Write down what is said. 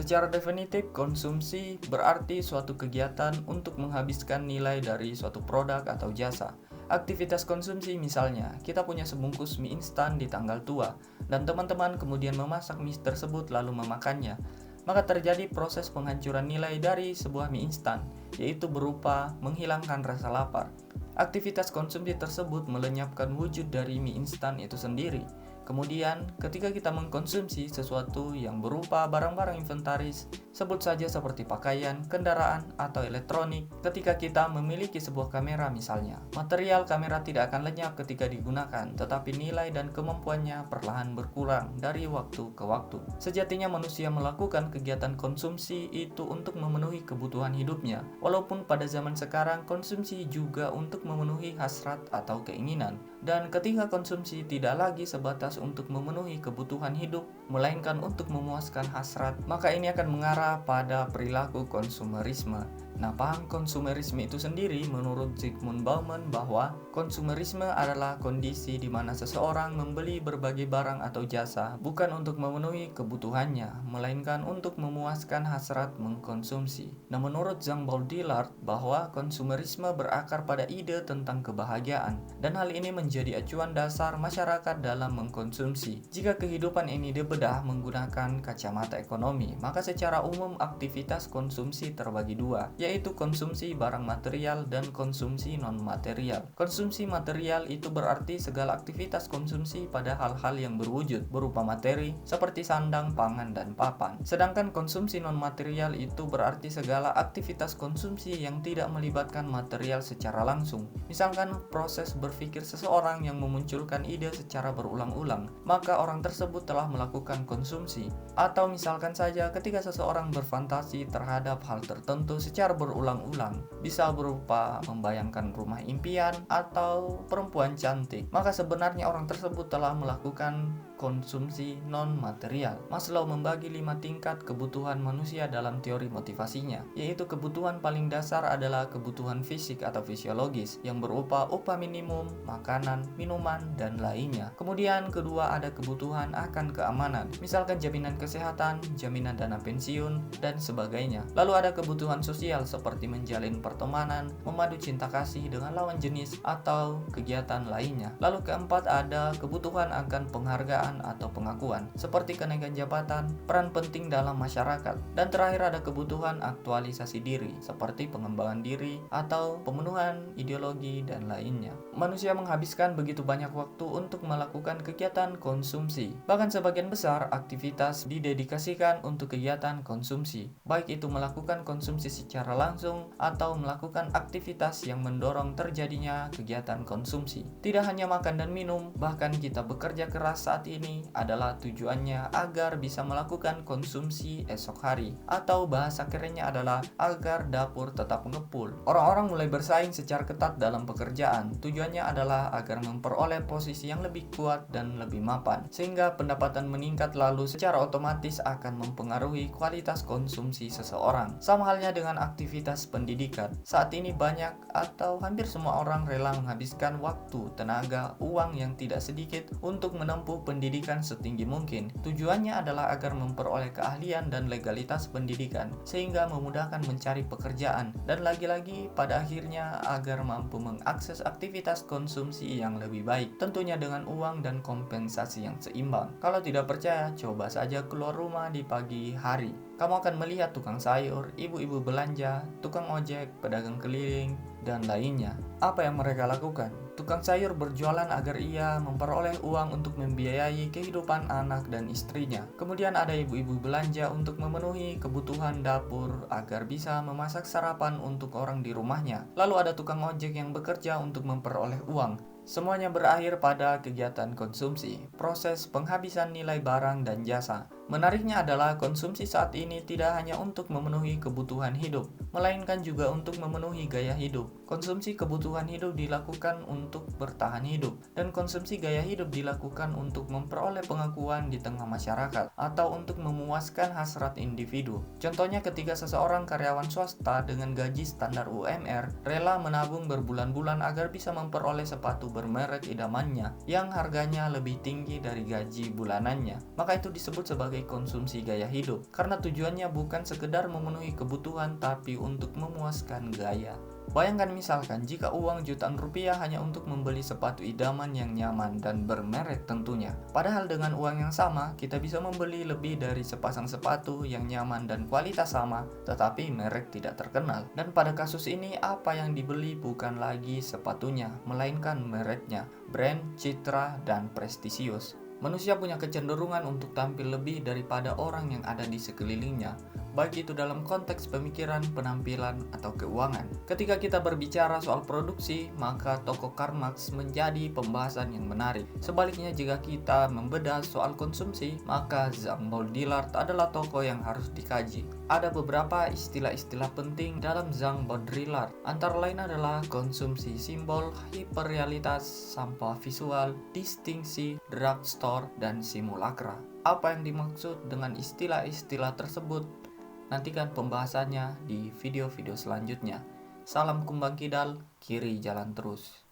Secara definitif, konsumsi berarti suatu kegiatan untuk menghabiskan nilai dari suatu produk atau jasa. Aktivitas konsumsi misalnya, kita punya sebungkus mie instan di tanggal tua, dan teman-teman kemudian memasak mie tersebut lalu memakannya. Maka terjadi proses penghancuran nilai dari sebuah mie instan, yaitu berupa menghilangkan rasa lapar. Aktivitas konsumsi tersebut melenyapkan wujud dari mie instan itu sendiri. Kemudian, ketika kita mengkonsumsi sesuatu yang berupa barang-barang inventaris, sebut saja seperti pakaian, kendaraan, atau elektronik, ketika kita memiliki sebuah kamera misalnya, material kamera tidak akan lenyap ketika digunakan, tetapi nilai dan kemampuannya perlahan berkurang dari waktu ke waktu. Sejatinya manusia melakukan kegiatan konsumsi itu untuk memenuhi kebutuhan hidupnya, walaupun pada zaman sekarang konsumsi juga untuk memenuhi hasrat atau keinginan. Dan ketika konsumsi tidak lagi sebatas untuk memenuhi kebutuhan hidup, melainkan untuk memuaskan hasrat, maka ini akan mengarah pada perilaku konsumerisme. Nah, paham konsumerisme itu sendiri menurut Zygmunt Bauman bahwa konsumerisme adalah kondisi di mana seseorang membeli berbagai barang atau jasa bukan untuk memenuhi kebutuhannya, melainkan untuk memuaskan hasrat mengkonsumsi. Nah, menurut Jean-Paul Dillard bahwa konsumerisme berakar pada ide tentang kebahagiaan, dan hal ini menjadi acuan dasar masyarakat dalam mengkonsumsi. Jika kehidupan ini dibedah menggunakan kacamata ekonomi, maka secara umum aktivitas konsumsi terbagi dua, yaitu konsumsi barang material dan konsumsi non-material. Konsumsi material itu berarti segala aktivitas konsumsi pada hal-hal yang berwujud berupa materi seperti sandang, pangan, dan papan. Sedangkan konsumsi non-material itu berarti segala aktivitas konsumsi yang tidak melibatkan material secara langsung. Misalkan proses berpikir seseorang yang memunculkan ide secara berulang-ulang, maka orang tersebut telah melakukan konsumsi. Atau misalkan saja ketika seseorang berfantasi terhadap hal tertentu secara berulang-ulang, bisa berupa membayangkan rumah impian atau perempuan cantik, maka sebenarnya orang tersebut telah melakukan konsumsi non-material. Maslow membagi 5 tingkat kebutuhan manusia dalam teori motivasinya, yaitu kebutuhan paling dasar adalah kebutuhan fisik atau fisiologis yang berupa upah minimum, makanan, minuman, dan lainnya. Kemudian kedua ada kebutuhan akan keamanan, misalkan jaminan kesehatan, jaminan dana pensiun, dan sebagainya. Lalu ada kebutuhan sosial seperti menjalin pertemanan, memadu cinta kasih dengan lawan jenis, atau kegiatan lainnya. Lalu keempat ada kebutuhan akan penghargaan atau pengakuan, seperti kenaikan jabatan, peran penting dalam masyarakat. Dan terakhir ada kebutuhan aktualisasi diri, seperti pengembangan diri atau pemenuhan ideologi dan lainnya. Manusia menghabiskan begitu banyak waktu untuk melakukan kegiatan konsumsi. Bahkan sebagian besar aktivitas didedikasikan untuk kegiatan konsumsi, baik itu melakukan konsumsi secara langsung atau melakukan aktivitas yang mendorong terjadinya kegiatan konsumsi. Tidak hanya makan dan minum, bahkan kita bekerja keras saat ini adalah tujuannya agar bisa melakukan konsumsi esok hari, atau bahasa kerennya adalah agar dapur tetap mengepul. Orang-orang mulai bersaing secara ketat dalam pekerjaan. Tujuannya adalah agar memperoleh posisi yang lebih kuat dan lebih mapan, sehingga pendapatan meningkat, lalu secara otomatis akan mempengaruhi kualitas konsumsi seseorang. Sama halnya dengan aktivitas pendidikan. Saat ini banyak atau hampir semua orang rela menghabiskan waktu, tenaga, uang yang tidak sedikit untuk menempuh pendidikan setinggi mungkin. Tujuannya adalah agar memperoleh keahlian dan legalitas pendidikan, sehingga memudahkan mencari pekerjaan, dan lagi-lagi pada akhirnya agar mampu mengakses aktivitas konsumsi yang lebih baik, tentunya dengan uang dan kompensasi yang seimbang. Kalau tidak percaya, coba saja keluar rumah di pagi hari. Kamu akan melihat tukang sayur, ibu-ibu belanja, tukang ojek, pedagang keliling, dan lainnya. Apa yang mereka lakukan? Tukang sayur berjualan agar ia memperoleh uang untuk membiayai kehidupan anak dan istrinya. Kemudian ada ibu-ibu belanja untuk memenuhi kebutuhan dapur agar bisa memasak sarapan untuk orang di rumahnya. Lalu ada tukang ojek yang bekerja untuk memperoleh uang. Semuanya berakhir pada kegiatan konsumsi, proses penghabisan nilai barang dan jasa. Menariknya adalah konsumsi saat ini tidak hanya untuk memenuhi kebutuhan hidup, melainkan juga untuk memenuhi gaya hidup. Konsumsi kebutuhan hidup dilakukan untuk bertahan hidup, dan konsumsi gaya hidup dilakukan untuk memperoleh pengakuan di tengah masyarakat atau untuk memuaskan hasrat individu. Contohnya ketika seseorang karyawan swasta dengan gaji standar UMR rela menabung berbulan-bulan agar bisa memperoleh sepatu bermerek idamannya yang harganya lebih tinggi dari gaji bulanannya, maka itu disebut sebagai sebagai konsumsi gaya hidup, karena tujuannya bukan sekedar memenuhi kebutuhan tapi untuk memuaskan gaya. Bayangkan misalkan jika uang jutaan rupiah hanya untuk membeli sepatu idaman yang nyaman dan bermerek tentunya. Padahal dengan uang yang sama, kita bisa membeli lebih dari sepasang sepatu yang nyaman dan kualitas sama, tetapi merek tidak terkenal. Dan pada kasus ini, apa yang dibeli bukan lagi sepatunya, melainkan mereknya, brand, citra, dan prestisius. Manusia punya kecenderungan untuk tampil lebih daripada orang yang ada di sekelilingnya, baik itu dalam konteks pemikiran, penampilan, atau keuangan. Ketika kita berbicara soal produksi, maka toko Karl Marx menjadi pembahasan yang menarik. Sebaliknya, jika kita membedah soal konsumsi, maka Jean-Paul Dillard adalah toko yang harus dikaji. Ada beberapa istilah-istilah penting dalam Jean-Paul Dillard, antara lain adalah konsumsi simbol, hiperrealitas, sampah visual, distingsi, drugstore, dan simulakra. Apa yang dimaksud dengan istilah-istilah tersebut? Nantikan pembahasannya di video-video selanjutnya. Salam kumbang kidal, kiri jalan terus.